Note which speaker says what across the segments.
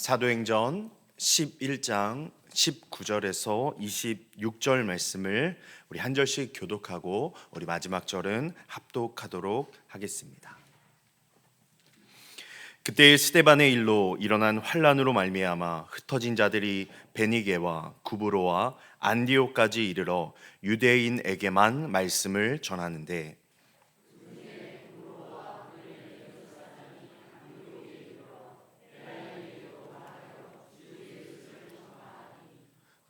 Speaker 1: 사도행전 11장 19절에서 26절 말씀을 우리 한 절씩 교독하고 우리 마지막 절은 합독하도록 하겠습니다. 그때 스데반의 일로 일어난 환란으로 말미암아 흩어진 자들이 베니게와 구브로와 안디옥까지 이르러 유대인에게만 말씀을 전하는데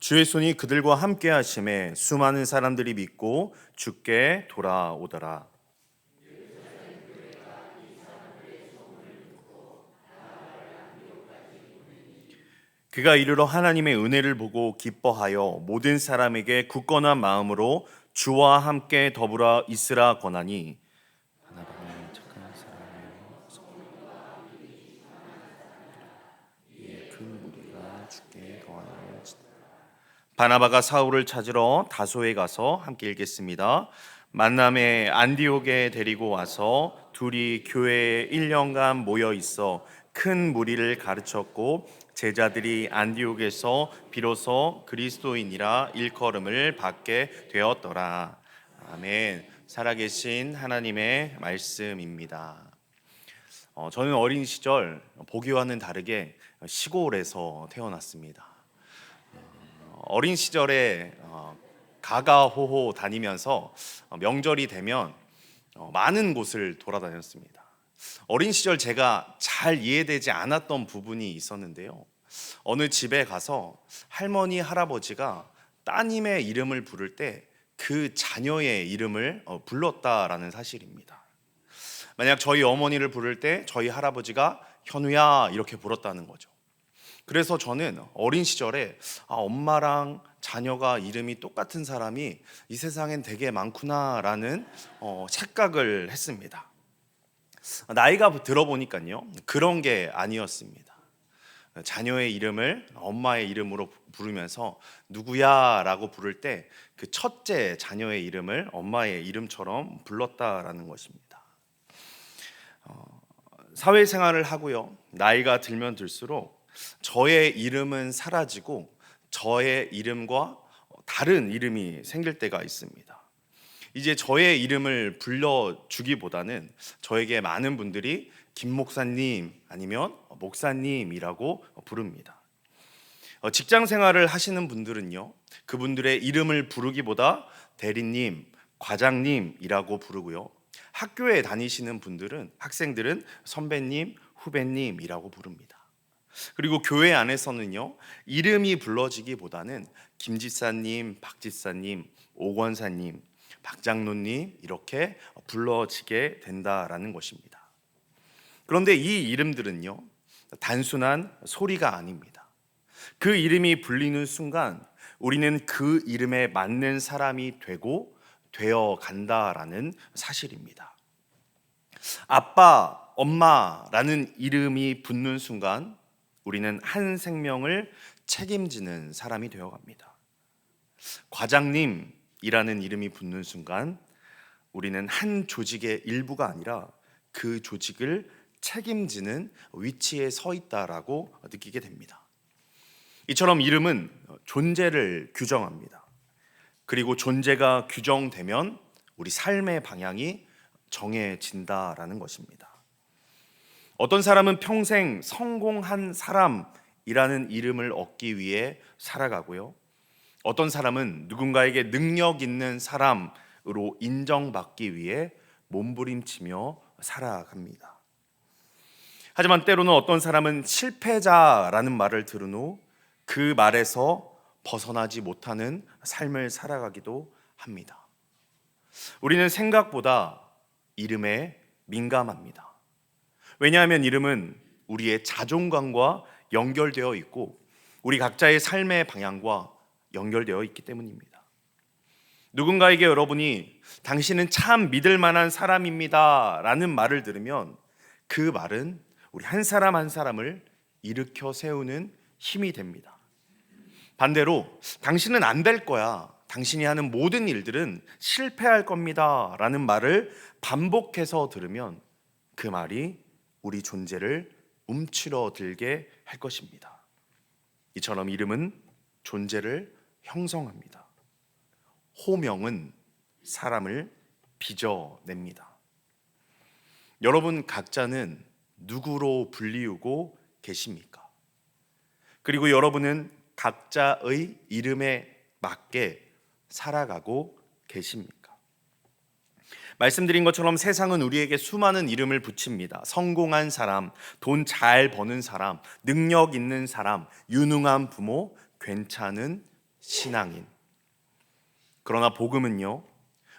Speaker 1: 주의 손이 그들과 함께 하심에 수많은 사람들이 믿고 주께 돌아오더라. 그가 이르러 하나님의 은혜를 보고 기뻐하여 모든 사람에게 굳건한 마음으로 주와 함께 더불어 있으라 권하니 하나님의 착한 사람이여 큰 무리가 주께 거하여 바나바가 사울을 찾으러 다소에 가서 함께 읽겠습니다. 만남에 안디옥에 데리고 와서 둘이 교회에 1년간 모여 있어 큰 무리를 가르쳤고 제자들이 안디옥에서 비로소 그리스도인이라 일컬음을 받게 되었더라. 아멘. 살아계신 하나님의 말씀입니다. 저는 어린 시절 보기와는 다르게 시골에서 태어났습니다. 어린 시절에 가가호호 다니면서 명절이 되면 많은 곳을 돌아다녔습니다. 어린 시절 제가 잘 이해되지 않았던 부분이 있었는데요. 어느 집에 가서 할머니, 할아버지가 따님의 이름을 부를 때 그 자녀의 이름을 불렀다라는 사실입니다. 만약 저희 어머니를 부를 때 저희 할아버지가 현우야 이렇게 불렀다는 거죠. 그래서 저는 어린 시절에 엄마랑 자녀가 이름이 똑같은 사람이 이 세상엔 되게 많구나라는 착각을 했습니다. 나이가 들어보니까요, 그런 게 아니었습니다. 자녀의 이름을 엄마의 이름으로 부르면서 누구야 라고 부를 때 그 첫째 자녀의 이름을 엄마의 이름처럼 불렀다라는 것입니다. 사회생활을 하고요, 나이가 들면 들수록 저의 이름은 사라지고 저의 이름과 다른 이름이 생길 때가 있습니다. 이제 저의 이름을 불러주기보다는 저에게 많은 분들이 김 목사님 아니면 목사님이라고 부릅니다. 직장 생활을 하시는 분들은요, 그분들의 이름을 부르기보다 대리님, 과장님이라고 부르고요. 학교에 다니시는 분들은, 학생들은 선배님, 후배님이라고 부릅니다. 그리고 교회 안에서는요, 이름이 불러지기보다는 김지사님, 박지사님, 오권사님, 박장로님 이렇게 불러지게 된다라는 것입니다. 그런데 이 이름들은요, 단순한 소리가 아닙니다. 그 이름이 불리는 순간 우리는 그 이름에 맞는 사람이 되고 되어 간다라는 사실입니다. 아빠, 엄마라는 이름이 붙는 순간 우리는 한 생명을 책임지는 사람이 되어갑니다. 과장님이라는 이름이 붙는 순간 우리는 한 조직의 일부가 아니라 그 조직을 책임지는 위치에 서 있다라고 느끼게 됩니다. 이처럼 이름은 존재를 규정합니다. 그리고 존재가 규정되면 우리 삶의 방향이 정해진다라는 것입니다. 어떤 사람은 평생 성공한 사람이라는 이름을 얻기 위해 살아가고요. 어떤 사람은 누군가에게 능력 있는 사람으로 인정받기 위해 몸부림치며 살아갑니다. 하지만 때로는 어떤 사람은 실패자라는 말을 들은 후 그 말에서 벗어나지 못하는 삶을 살아가기도 합니다. 우리는 생각보다 이름에 민감합니다. 왜냐하면 이름은 우리의 자존감과 연결되어 있고 우리 각자의 삶의 방향과 연결되어 있기 때문입니다. 누군가에게 여러분이 당신은 참 믿을 만한 사람입니다 라는 말을 들으면 그 말은 우리 한 사람 한 사람을 일으켜 세우는 힘이 됩니다. 반대로 당신은 안 될 거야, 당신이 하는 모든 일들은 실패할 겁니다 라는 말을 반복해서 들으면 그 말이 우리 존재를 움츠러들게 할 것입니다. 이처럼 이름은 존재를 형성합니다. 호명은 사람을 빚어냅니다. 여러분 각자는 누구로 불리우고 계십니까? 그리고 여러분은 각자의 이름에 맞게 살아가고 계십니까? 말씀드린 것처럼 세상은 우리에게 수많은 이름을 붙입니다. 성공한 사람, 돈 잘 버는 사람, 능력 있는 사람, 유능한 부모, 괜찮은 신앙인. 그러나 복음은요,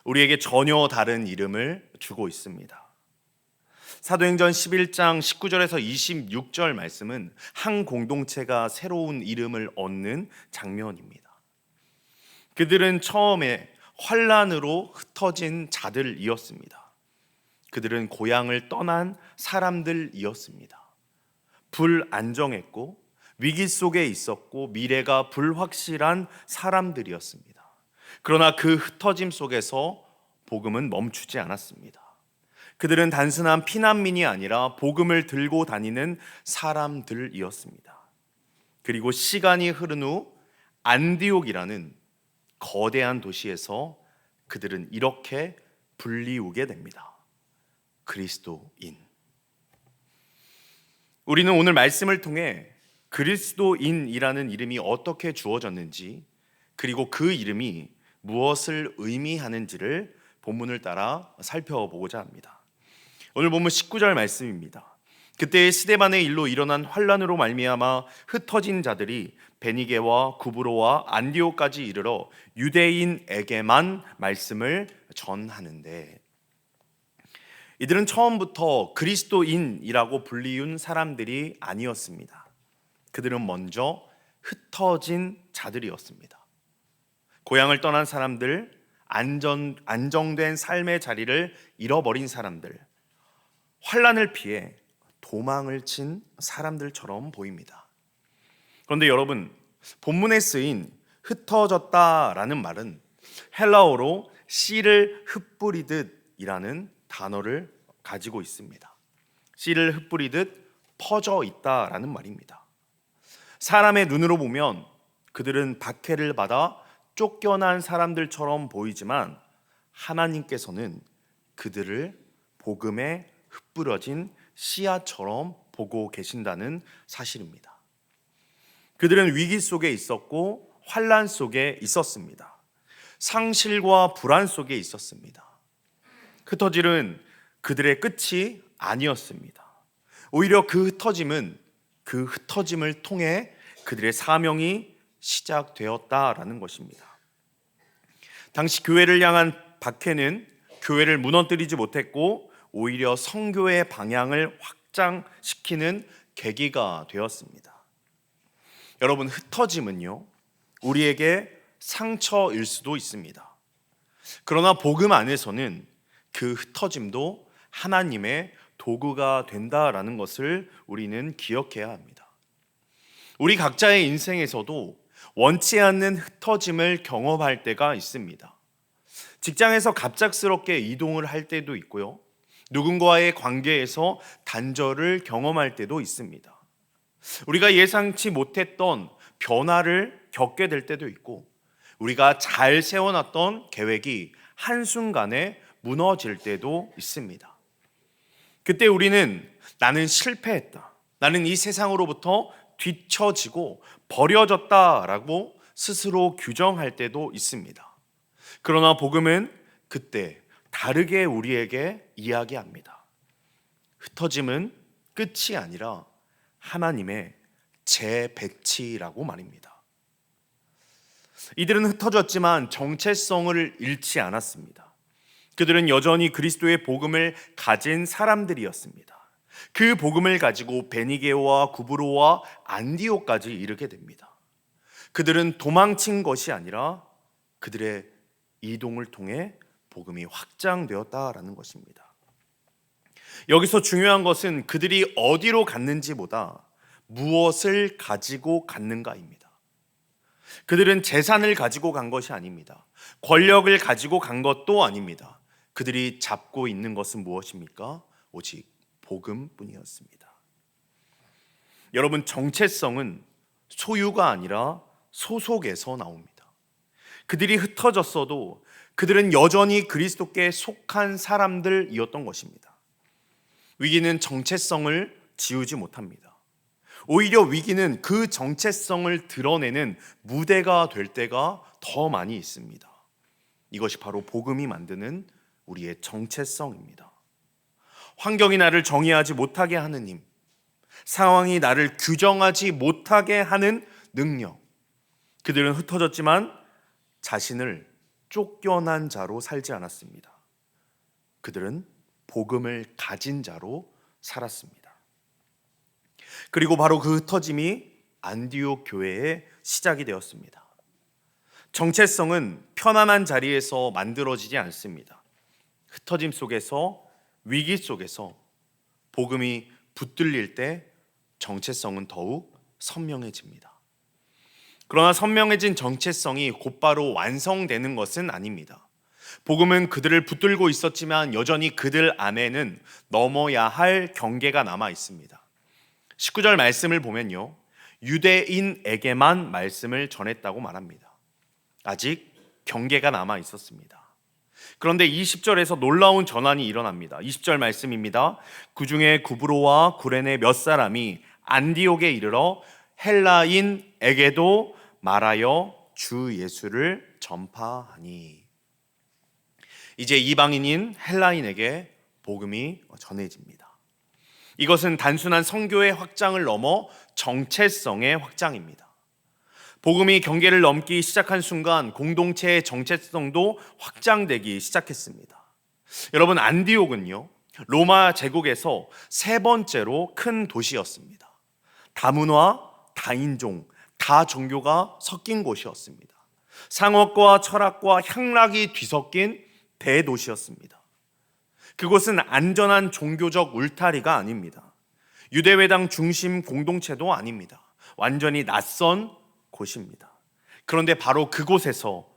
Speaker 1: 우리에게 전혀 다른 이름을 주고 있습니다. 사도행전 11장 19절에서 26절 말씀은 한 공동체가 새로운 이름을 얻는 장면입니다. 그들은 처음에 환난으로 흩어진 자들이었습니다. 그들은 고향을 떠난 사람들이었습니다. 불안정했고 위기 속에 있었고 미래가 불확실한 사람들이었습니다. 그러나 그 흩어짐 속에서 복음은 멈추지 않았습니다. 그들은 단순한 피난민이 아니라 복음을 들고 다니는 사람들이었습니다. 그리고 시간이 흐른 후 안디옥이라는 거대한 도시에서 그들은 이렇게 불리우게 됩니다. 그리스도인. 우리는 오늘 말씀을 통해 그리스도인이라는 이름이 어떻게 주어졌는지, 그리고 그 이름이 무엇을 의미하는지를 본문을 따라 살펴보고자 합니다. 오늘 본문 19절 말씀입니다. 그때 스데반의 일로 일어난 환란으로 말미암아 흩어진 자들이 베니게와 구브로와 안디옥까지 이르러 유대인에게만 말씀을 전하는데, 이들은 처음부터 그리스도인이라고 불리운 사람들이 아니었습니다. 그들은 먼저 흩어진 자들이었습니다. 고향을 떠난 사람들, 안정된 삶의 자리를 잃어버린 사람들, 환란을 피해 도망을 친 사람들처럼 보입니다. 그런데 여러분, 본문에 쓰인 흩어졌다라는 말은 헬라어로 씨를 흩뿌리듯이라는 단어를 가지고 있습니다. 씨를 흩뿌리듯 퍼져 있다라는 말입니다. 사람의 눈으로 보면 그들은 박해를 받아 쫓겨난 사람들처럼 보이지만 하나님께서는 그들을 복음에 흩뿌려진 씨앗처럼 보고 계신다는 사실입니다. 그들은 위기 속에 있었고 환난 속에 있었습니다. 상실과 불안 속에 있었습니다. 흩어짐은 그들의 끝이 아니었습니다. 오히려 그 흩어짐을 통해 그들의 사명이 시작되었다라는 것입니다. 당시 교회를 향한 박해는 교회를 무너뜨리지 못했고 오히려 선교의 방향을 확장시키는 계기가 되었습니다. 여러분, 흩어짐은요, 우리에게 상처일 수도 있습니다. 그러나 복음 안에서는 그 흩어짐도 하나님의 도구가 된다라는 것을 우리는 기억해야 합니다. 우리 각자의 인생에서도 원치 않는 흩어짐을 경험할 때가 있습니다. 직장에서 갑작스럽게 이동을 할 때도 있고요. 누군가의 관계에서 단절을 경험할 때도 있습니다. 우리가 예상치 못했던 변화를 겪게 될 때도 있고, 우리가 잘 세워놨던 계획이 한순간에 무너질 때도 있습니다. 그때 우리는 나는 실패했다, 나는 이 세상으로부터 뒤처지고 버려졌다라고 스스로 규정할 때도 있습니다. 그러나 복음은 그때 다르게 우리에게 이야기합니다. 흩어짐은 끝이 아니라 하나님의 재배치라고 말입니다. 이들은 흩어졌지만 정체성을 잃지 않았습니다. 그들은 여전히 그리스도의 복음을 가진 사람들이었습니다. 그 복음을 가지고 베니게와 구브로와 안디옥까지 이르게 됩니다. 그들은 도망친 것이 아니라 그들의 이동을 통해 복음이 확장되었다라는 것입니다. 여기서 중요한 것은 그들이 어디로 갔는지보다 무엇을 가지고 갔는가입니다. 그들은 재산을 가지고 간 것이 아닙니다. 권력을 가지고 간 것도 아닙니다. 그들이 잡고 있는 것은 무엇입니까? 오직 복음뿐이었습니다. 여러분, 정체성은 소유가 아니라 소속에서 나옵니다. 그들이 흩어졌어도 그들은 여전히 그리스도께 속한 사람들이었던 것입니다. 위기는 정체성을 지우지 못합니다. 오히려 위기는 그 정체성을 드러내는 무대가 될 때가 더 많이 있습니다. 이것이 바로 복음이 만드는 우리의 정체성입니다. 환경이 나를 정의하지 못하게 하는 힘, 상황이 나를 규정하지 못하게 하는 능력. 그들은 흩어졌지만 자신을 쫓겨난 자로 살지 않았습니다. 그들은 복음을 가진 자로 살았습니다. 그리고 바로 그 흩어짐이 안디옥 교회의 시작이 되었습니다. 정체성은 편안한 자리에서 만들어지지 않습니다. 흩어짐 속에서, 위기 속에서 복음이 붙들릴 때 정체성은 더욱 선명해집니다. 그러나 선명해진 정체성이 곧바로 완성되는 것은 아닙니다. 복음은 그들을 붙들고 있었지만 여전히 그들 안에는 넘어야 할 경계가 남아 있습니다. 19절 말씀을 보면요, 유대인에게만 말씀을 전했다고 말합니다. 아직 경계가 남아 있었습니다. 그런데 20절에서 놀라운 전환이 일어납니다. 20절 말씀입니다. 그 중에 구브로와 구레네 몇 사람이 안디옥에 이르러 헬라인에게도 말하여 주 예수를 전파하니. 이제 이방인인 헬라인에게 복음이 전해집니다. 이것은 단순한 선교의 확장을 넘어 정체성의 확장입니다. 복음이 경계를 넘기 시작한 순간 공동체의 정체성도 확장되기 시작했습니다. 여러분, 안디옥은요, 로마 제국에서 세 번째로 큰 도시였습니다. 다문화, 다인종, 다종교가 섞인 곳이었습니다. 상업과 철학과 향락이 뒤섞인 대도시였습니다. 그곳은 안전한 종교적 울타리가 아닙니다. 유대회당 중심 공동체도 아닙니다. 완전히 낯선 곳입니다. 그런데 바로 그곳에서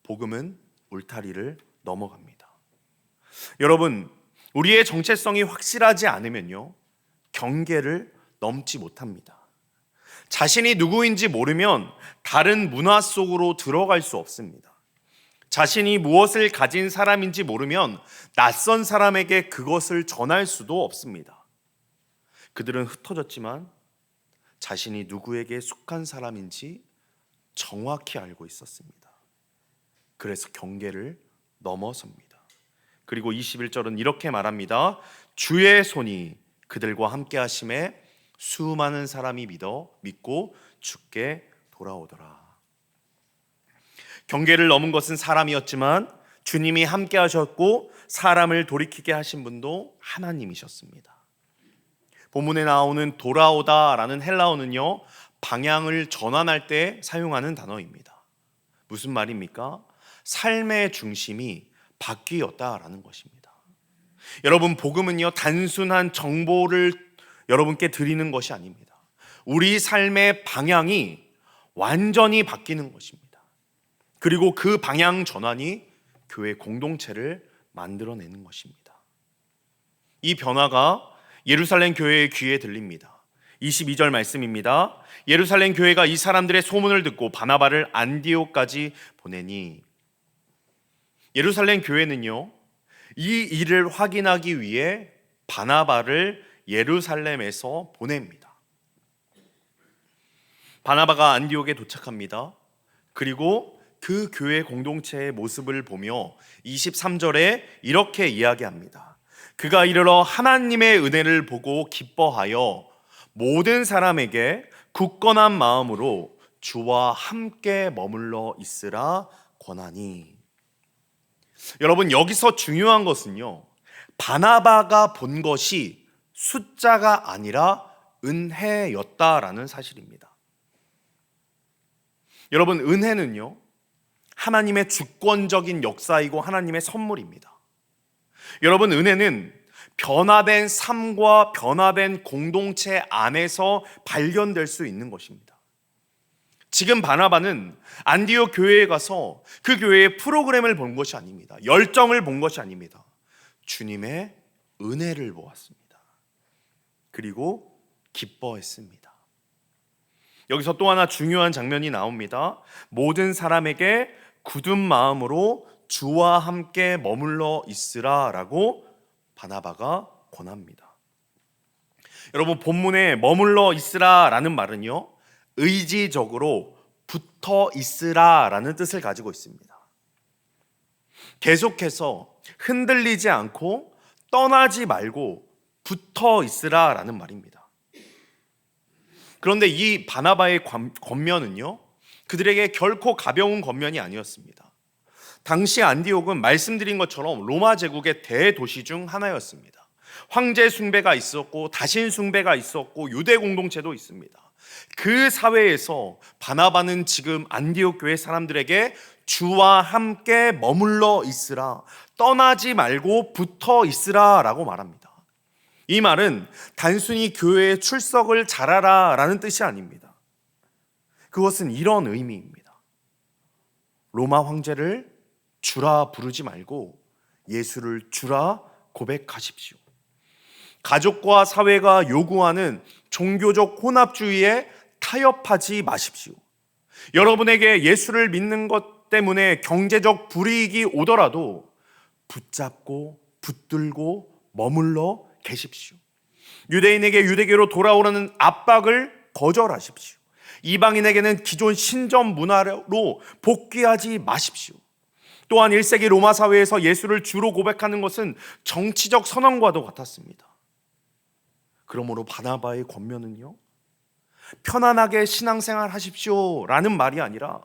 Speaker 1: 복음은 울타리를 넘어갑니다. 여러분, 우리의 정체성이 확실하지 않으면요, 경계를 넘지 못합니다. 자신이 누구인지 모르면 다른 문화 속으로 들어갈 수 없습니다. 자신이 무엇을 가진 사람인지 모르면 낯선 사람에게 그것을 전할 수도 없습니다. 그들은 흩어졌지만 자신이 누구에게 속한 사람인지 정확히 알고 있었습니다. 그래서 경계를 넘어섭니다. 그리고 21절은 이렇게 말합니다. 주의 손이 그들과 함께 하심에 수많은 사람이 믿고 주께 돌아오더라. 경계를 넘은 것은 사람이었지만 주님이 함께 하셨고 사람을 돌이키게 하신 분도 하나님이셨습니다. 본문에 나오는 돌아오다라는 헬라어는요, 방향을 전환할 때 사용하는 단어입니다. 무슨 말입니까? 삶의 중심이 바뀌었다라는 것입니다. 여러분, 복음은요, 단순한 정보를 여러분께 드리는 것이 아닙니다. 우리 삶의 방향이 완전히 바뀌는 것입니다. 그리고 그 방향 전환이 교회 공동체를 만들어내는 것입니다. 이 변화가 예루살렘 교회의 귀에 들립니다. 22절 말씀입니다. 예루살렘 교회가 이 사람들의 소문을 듣고 바나바를 안디옥까지 보내니. 예루살렘 교회는요, 이 일을 확인하기 위해 바나바를 예루살렘에서 보냅니다. 바나바가 안디옥에 도착합니다. 그리고 그 교회 공동체의 모습을 보며 23절에 이렇게 이야기합니다. 그가 이르러 하나님의 은혜를 보고 기뻐하여 모든 사람에게 굳건한 마음으로 주와 함께 머물러 있으라 권하니. 여러분, 여기서 중요한 것은요, 바나바가 본 것이 숫자가 아니라 은혜였다라는 사실입니다. 여러분, 은혜는요, 하나님의 주권적인 역사이고 하나님의 선물입니다. 여러분, 은혜는 변화된 삶과 변화된 공동체 안에서 발견될 수 있는 것입니다. 지금 바나바는 안디옥 교회에 가서 그 교회의 프로그램을 본 것이 아닙니다. 열정을 본 것이 아닙니다. 주님의 은혜를 보았습니다. 그리고 기뻐했습니다. 여기서 또 하나 중요한 장면이 나옵니다. 모든 사람에게 굳은 마음으로 주와 함께 머물러 있으라라고 바나바가 권합니다. 여러분, 본문에 머물러 있으라라는 말은요, 의지적으로 붙어 있으라라는 뜻을 가지고 있습니다. 계속해서 흔들리지 않고 떠나지 말고 붙어 있으라라는 말입니다. 그런데 이 바나바의 권면은요, 그들에게 결코 가벼운 권면이 아니었습니다. 당시 안디옥은 말씀드린 것처럼 로마 제국의 대도시 중 하나였습니다. 황제 숭배가 있었고 다신 숭배가 있었고 유대 공동체도 있습니다. 그 사회에서 바나바는 지금 안디옥 교회 사람들에게 주와 함께 머물러 있으라, 떠나지 말고 붙어 있으라 라고 말합니다. 이 말은 단순히 교회에 출석을 잘하라 라는 뜻이 아닙니다. 그것은 이런 의미입니다. 로마 황제를 주라 부르지 말고 예수를 주라 고백하십시오. 가족과 사회가 요구하는 종교적 혼합주의에 타협하지 마십시오. 여러분에게 예수를 믿는 것 때문에 경제적 불이익이 오더라도 붙잡고 붙들고 머물러 계십시오. 유대인에게 유대교로 돌아오라는 압박을 거절하십시오. 이방인에게는 기존 신전 문화로 복귀하지 마십시오. 또한 1세기 로마 사회에서 예수를 주로 고백하는 것은 정치적 선언과도 같았습니다. 그러므로 바나바의 권면은요, 편안하게 신앙생활 하십시오 라는 말이 아니라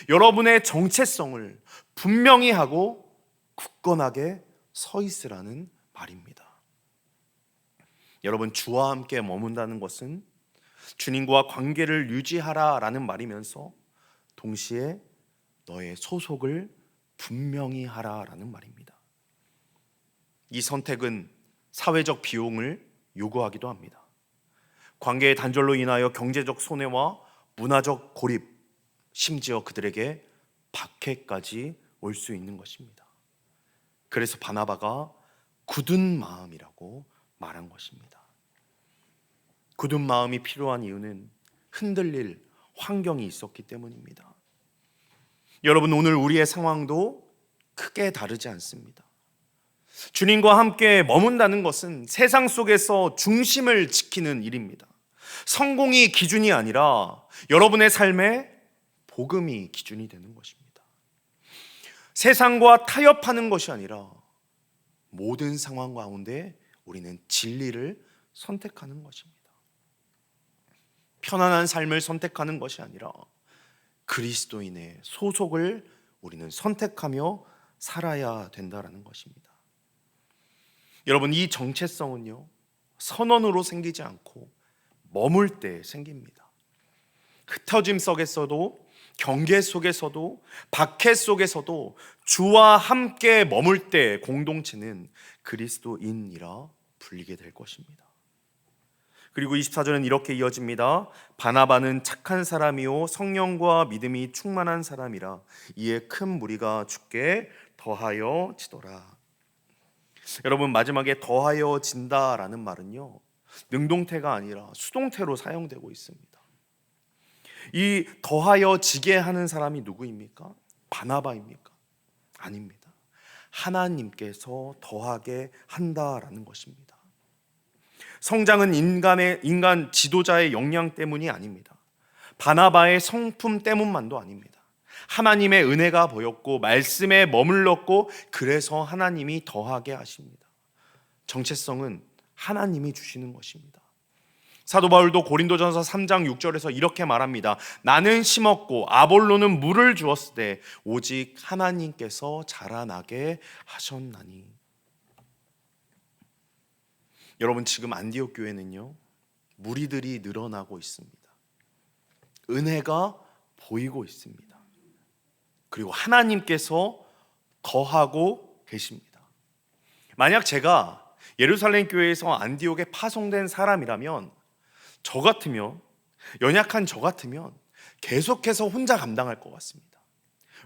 Speaker 1: 여러분의 정체성을 분명히 하고 굳건하게 서 있으라는 말입니다. 여러분, 주와 함께 머문다는 것은 주님과 관계를 유지하라 라는 말이면서 동시에 너의 소속을 분명히 하라 라는 말입니다. 이 선택은 사회적 비용을 요구하기도 합니다. 관계의 단절로 인하여 경제적 손해와 문화적 고립, 심지어 그들에게 박해까지 올 수 있는 것입니다. 그래서 바나바가 굳은 마음이라고 말한 것입니다. 굳은 마음이 필요한 이유는 흔들릴 환경이 있었기 때문입니다. 여러분, 오늘 우리의 상황도 크게 다르지 않습니다. 주님과 함께 머문다는 것은 세상 속에서 중심을 지키는 일입니다. 성공이 기준이 아니라 여러분의 삶에 복음이 기준이 되는 것입니다. 세상과 타협하는 것이 아니라 모든 상황 가운데 우리는 진리를 선택하는 것입니다. 편안한 삶을 선택하는 것이 아니라 그리스도인의 소속을 우리는 선택하며 살아야 된다는 것입니다. 여러분, 이 정체성은요, 선언으로 생기지 않고 머물 때 생깁니다. 흩어짐 속에서도, 경계 속에서도, 박해 속에서도 주와 함께 머물 때 공동체는 그리스도인이라 불리게 될 것입니다. 그리고 24절은 이렇게 이어집니다. 바나바는 착한 사람이요 성령과 믿음이 충만한 사람이라 이에 큰 무리가 주께 더하여 지더라. 여러분, 마지막에 더하여 진다라는 말은요, 능동태가 아니라 수동태로 사용되고 있습니다. 이 더하여 지게 하는 사람이 누구입니까? 바나바입니까? 아닙니다. 하나님께서 더하게 한다라는 것입니다. 성장은 인간 지도자의 역량 때문이 아닙니다. 바나바의 성품 때문만도 아닙니다. 하나님의 은혜가 보였고 말씀에 머물렀고 그래서 하나님이 더하게 하십니다. 정체성은 하나님이 주시는 것입니다. 사도 바울도 고린도전서 3장 6절에서 이렇게 말합니다. 나는 심었고 아볼로는 물을 주었을 때 오직 하나님께서 자라나게 하셨나니. 여러분, 지금 안디옥 교회는요, 무리들이 늘어나고 있습니다. 은혜가 보이고 있습니다. 그리고 하나님께서 더하고 계십니다. 만약 제가 예루살렘 교회에서 안디옥에 파송된 사람이라면 저 같으면, 연약한 저 같으면 계속해서 혼자 감당할 것 같습니다.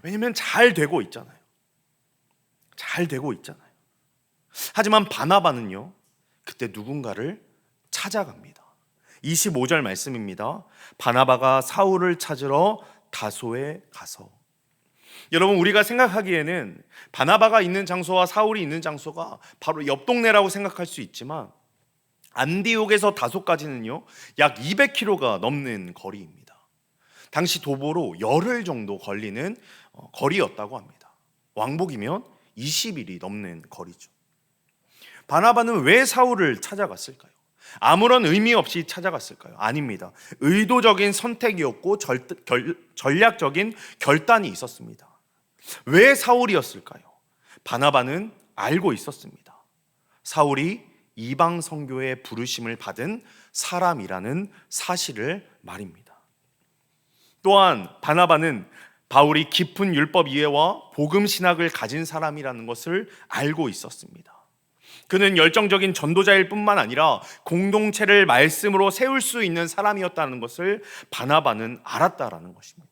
Speaker 1: 왜냐하면 잘 되고 있잖아요. 잘 되고 있잖아요. 하지만 바나바는요, 그때 누군가를 찾아갑니다. 25절 말씀입니다. 바나바가 사울을 찾으러 다소에 가서. 여러분, 우리가 생각하기에는 바나바가 있는 장소와 사울이 있는 장소가 바로 옆 동네라고 생각할 수 있지만 안디옥에서 다소까지는요 약 200km가 넘는 거리입니다. 당시 도보로 열흘 정도 걸리는 거리였다고 합니다. 왕복이면 20일이 넘는 거리죠. 바나바는 왜 사울을 찾아갔을까요? 아무런 의미 없이 찾아갔을까요? 아닙니다. 의도적인 선택이었고 전략적인 결단이 있었습니다. 왜 사울이었을까요? 바나바는 알고 있었습니다. 사울이 이방 선교의 부르심을 받은 사람이라는 사실을 말입니다. 또한 바나바는 바울이 깊은 율법 이해와 복음 신학을 가진 사람이라는 것을 알고 있었습니다. 그는 열정적인 전도자일 뿐만 아니라 공동체를 말씀으로 세울 수 있는 사람이었다는 것을 바나바는 알았다라는 것입니다.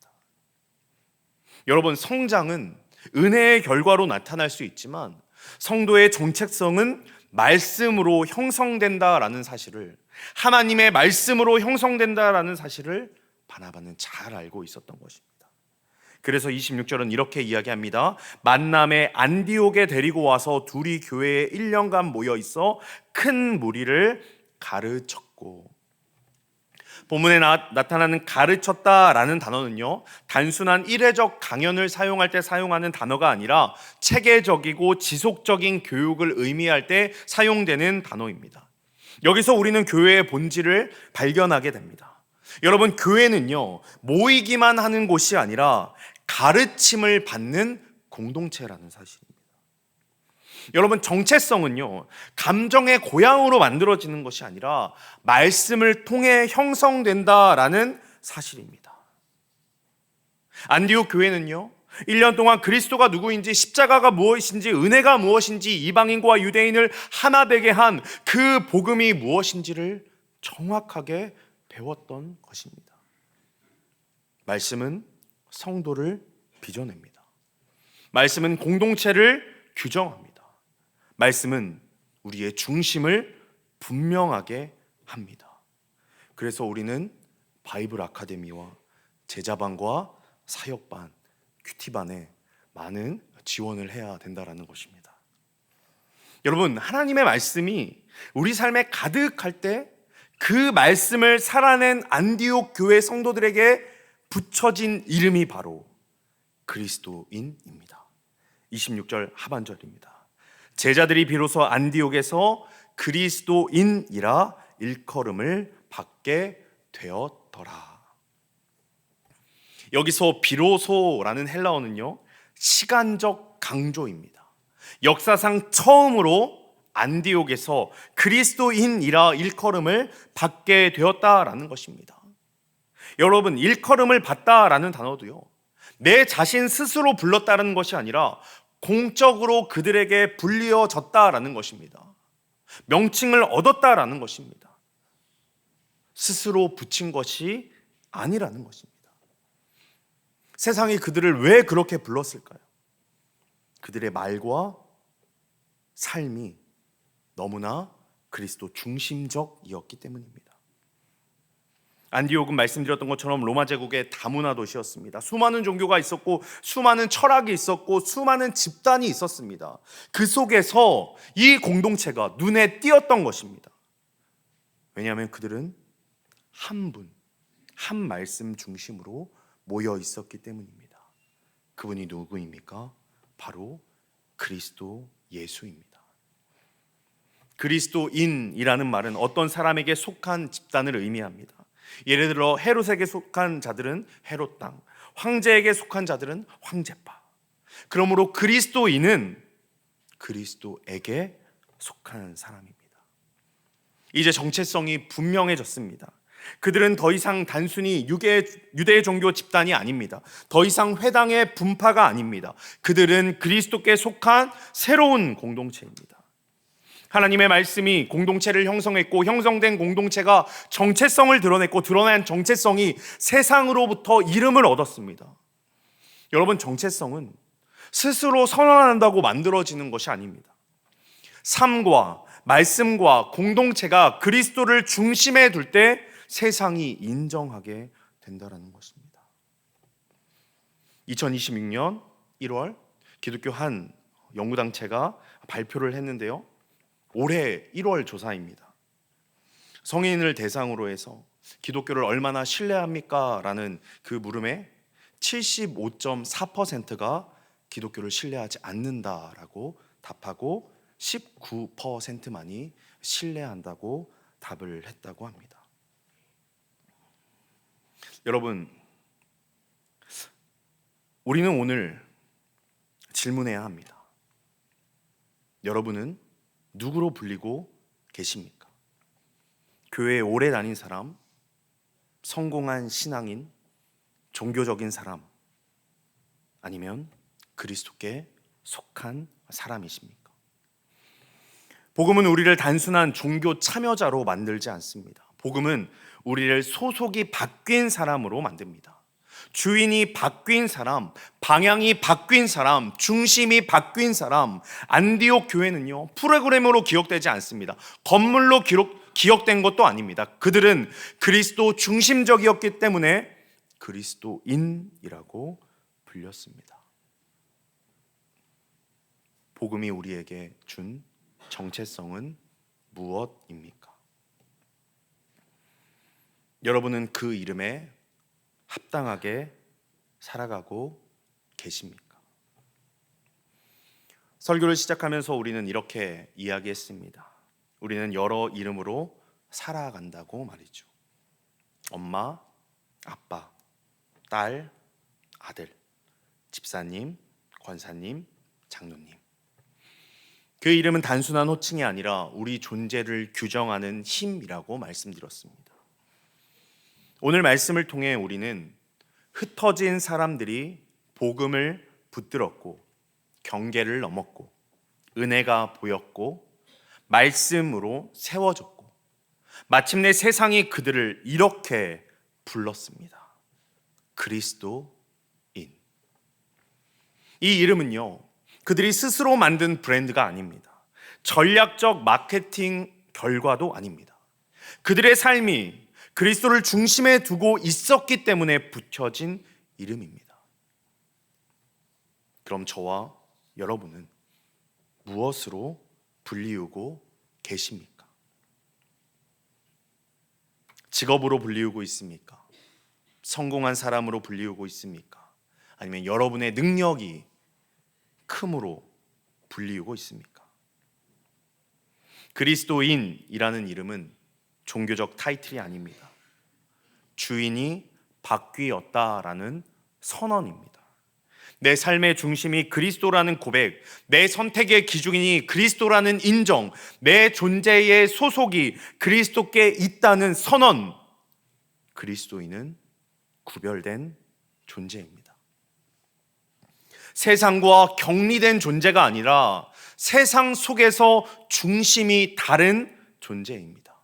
Speaker 1: 여러분, 성장은 은혜의 결과로 나타날 수 있지만 성도의 정체성은 말씀으로 형성된다라는 사실을, 하나님의 말씀으로 형성된다라는 사실을 바나바는 잘 알고 있었던 것입니다. 그래서 26절은 이렇게 이야기합니다. 만남에 안디옥에 데리고 와서 둘이 교회에 1년간 모여 있어 큰 무리를 가르쳤고. 본문에 나타나는 가르쳤다라는 단어는요, 단순한 일회적 강연을 사용할 때 사용하는 단어가 아니라 체계적이고 지속적인 교육을 의미할 때 사용되는 단어입니다. 여기서 우리는 교회의 본질을 발견하게 됩니다. 여러분, 교회는요 모이기만 하는 곳이 아니라 가르침을 받는 공동체라는 사실입니다. 여러분, 정체성은요 감정의 고향으로 만들어지는 것이 아니라 말씀을 통해 형성된다라는 사실입니다. 안디옥 교회는요 1년 동안 그리스도가 누구인지, 십자가가 무엇인지, 은혜가 무엇인지, 이방인과 유대인을 하나 되게 한 그 복음이 무엇인지를 정확하게 배웠던 것입니다. 말씀은 성도를 빚어냅니다. 말씀은 공동체를 규정합니다. 말씀은 우리의 중심을 분명하게 합니다. 그래서 우리는 바이블 아카데미와 제자반과 사역반, 큐티반에 많은 지원을 해야 된다는 것입니다. 여러분, 하나님의 말씀이 우리 삶에 가득할 때 그 말씀을 살아낸 안디옥 교회 성도들에게 붙여진 이름이 바로 그리스도인입니다. 26절 하반절입니다. 제자들이 비로소 안디옥에서 그리스도인이라 일컬음을 받게 되었더라. 여기서 비로소라는 헬라어는요 시간적 강조입니다. 역사상 처음으로 안디옥에서 그리스도인이라 일컬음을 받게 되었다라는 것입니다. 여러분, 일컬음을 받다라는 단어도요 내 자신 스스로 불렀다는 것이 아니라 공적으로 그들에게 불리어졌다라는 것입니다. 명칭을 얻었다라는 것입니다. 스스로 붙인 것이 아니라는 것입니다. 세상이 그들을 왜 그렇게 불렀을까요? 그들의 말과 삶이 너무나 그리스도 중심적이었기 때문입니다. 안디옥은 말씀드렸던 것처럼 로마 제국의 다문화 도시였습니다. 수많은 종교가 있었고 수많은 철학이 있었고 수많은 집단이 있었습니다. 그 속에서 이 공동체가 눈에 띄었던 것입니다. 왜냐하면 그들은 한 분, 한 말씀 중심으로 모여 있었기 때문입니다. 그분이 누구입니까? 바로 그리스도 예수입니다. 그리스도인이라는 말은 어떤 사람에게 속한 집단을 의미합니다. 예를 들어 헤롯에게 속한 자들은 헤롯 땅, 황제에게 속한 자들은 황제파. 그러므로 그리스도인은 그리스도에게 속한 사람입니다. 이제 정체성이 분명해졌습니다. 그들은 더 이상 단순히 유대 종교 집단이 아닙니다. 더 이상 회당의 분파가 아닙니다. 그들은 그리스도께 속한 새로운 공동체입니다. 하나님의 말씀이 공동체를 형성했고 형성된 공동체가 정체성을 드러냈고 드러난 정체성이 세상으로부터 이름을 얻었습니다. 여러분, 정체성은 스스로 선언한다고 만들어지는 것이 아닙니다. 삶과 말씀과 공동체가 그리스도를 중심에 둘 때 세상이 인정하게 된다라는 것입니다. 2026년 1월 기독교 한 연구단체가 발표를 했는데요. 올해 1월 조사입니다. 성인을 대상으로 해서 기독교를 얼마나 신뢰합니까? 라는 그 물음에 75.4%가 기독교를 신뢰하지 않는다라고 답하고 19%만이 신뢰한다고 답을 했다고 합니다. 여러분, 우리는 오늘 질문해야 합니다. 여러분은 누구로 불리고 계십니까? 교회에 오래 다닌 사람, 성공한 신앙인, 종교적인 사람, 아니면 그리스도께 속한 사람이십니까? 복음은 우리를 단순한 종교 참여자로 만들지 않습니다. 복음은 우리를 소속이 바뀐 사람으로 만듭니다. 주인이 바뀐 사람, 방향이 바뀐 사람, 중심이 바뀐 사람. 안디옥 교회는요, 프로그램으로 기억되지 않습니다. 건물로 기억된 것도 아닙니다. 그들은 그리스도 중심적이었기 때문에 그리스도인이라고 불렸습니다. 복음이 우리에게 준 정체성은 무엇입니까? 여러분은 그 이름에 합당하게 살아가고 계십니까? 설교를 시작하면서 우리는 이렇게 이야기했습니다. 우리는 여러 이름으로 살아간다고 말이죠. 엄마, 아빠, 딸, 아들, 집사님, 권사님, 장로님. 그 이름은 단순한 호칭이 아니라 우리 존재를 규정하는 힘이라고 말씀드렸습니다. 오늘 말씀을 통해 우리는 흩어진 사람들이 복음을 붙들었고 경계를 넘었고 은혜가 보였고 말씀으로 세워졌고 마침내 세상이 그들을 이렇게 불렀습니다. 그리스도인. 이 이름은요, 그들이 스스로 만든 브랜드가 아닙니다. 전략적 마케팅 결과도 아닙니다. 그들의 삶이 그리스도를 중심에 두고 있었기 때문에 붙여진 이름입니다. 그럼 저와 여러분은 무엇으로 불리우고 계십니까? 직업으로 불리우고 있습니까? 성공한 사람으로 불리우고 있습니까? 아니면 여러분의 능력이 큼으로 불리우고 있습니까? 그리스도인이라는 이름은 종교적 타이틀이 아닙니다. 주인이 바뀌었다라는 선언입니다. 내 삶의 중심이 그리스도라는 고백, 내 선택의 기준이 그리스도라는 인정, 내 존재의 소속이 그리스도께 있다는 선언. 그리스도인은 구별된 존재입니다. 세상과 격리된 존재가 아니라 세상 속에서 중심이 다른 존재입니다.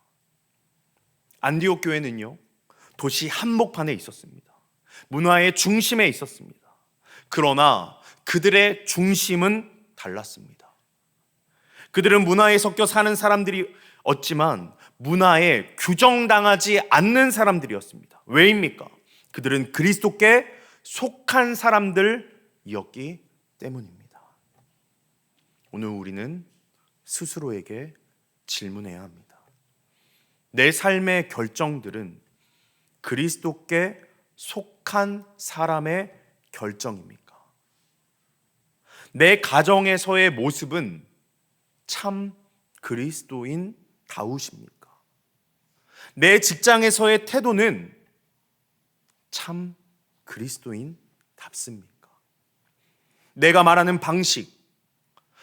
Speaker 1: 안디옥 교회는요, 도시 한복판에 있었습니다. 문화의 중심에 있었습니다. 그러나 그들의 중심은 달랐습니다. 그들은 문화에 섞여 사는 사람들이었지만 문화에 규정당하지 않는 사람들이었습니다. 왜입니까? 그들은 그리스도께 속한 사람들이었기 때문입니다. 오늘 우리는 스스로에게 질문해야 합니다. 내 삶의 결정들은 그리스도께 속한 사람의 결정입니까? 내 가정에서의 모습은 참 그리스도인 다우십니까? 내 직장에서의 태도는 참 그리스도인 답습니까? 내가 말하는 방식,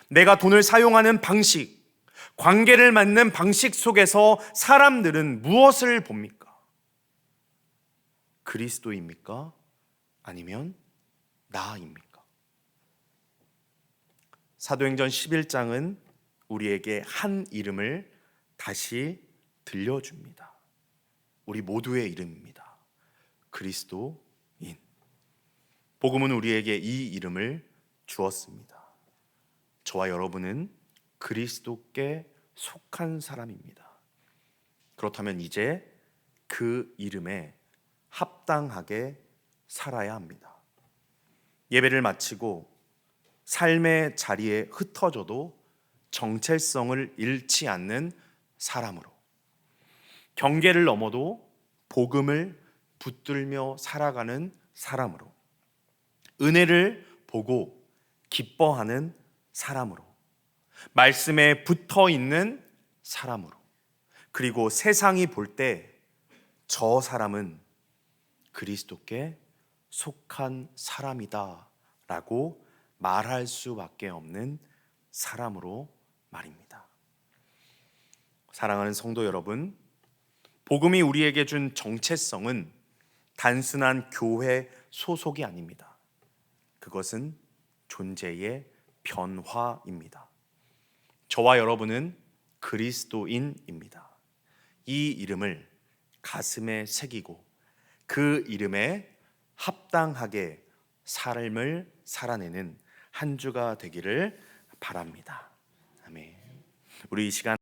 Speaker 1: 내가 돈을 사용하는 방식, 관계를 맺는 방식 속에서 사람들은 무엇을 봅니까? 그리스도입니까? 아니면 나입니까? 사도행전 11장은 우리에게 한 이름을 다시 들려줍니다. 우리 모두의 이름입니다. 그리스도인. 복음은 우리에게 이 이름을 주었습니다. 저와 여러분은 그리스도께 속한 사람입니다. 그렇다면 이제 그 이름에 합당하게 살아야 합니다. 예배를 마치고 삶의 자리에 흩어져도 정체성을 잃지 않는 사람으로, 경계를 넘어도 복음을 붙들며 살아가는 사람으로, 은혜를 보고 기뻐하는 사람으로, 말씀에 붙어 있는 사람으로, 그리고 세상이 볼 때 저 사람은 그리스도께 속한 사람이다 라고 말할 수밖에 없는 사람으로 말입니다. 사랑하는 성도 여러분, 복음이 우리에게 준 정체성은 단순한 교회 소속이 아닙니다. 그것은 존재의 변화입니다. 저와 여러분은 그리스도인입니다. 이 이름을 가슴에 새기고 그 이름에 합당하게 삶을 살아내는 한 주가 되기를 바랍니다. 아멘. 우리 이 시간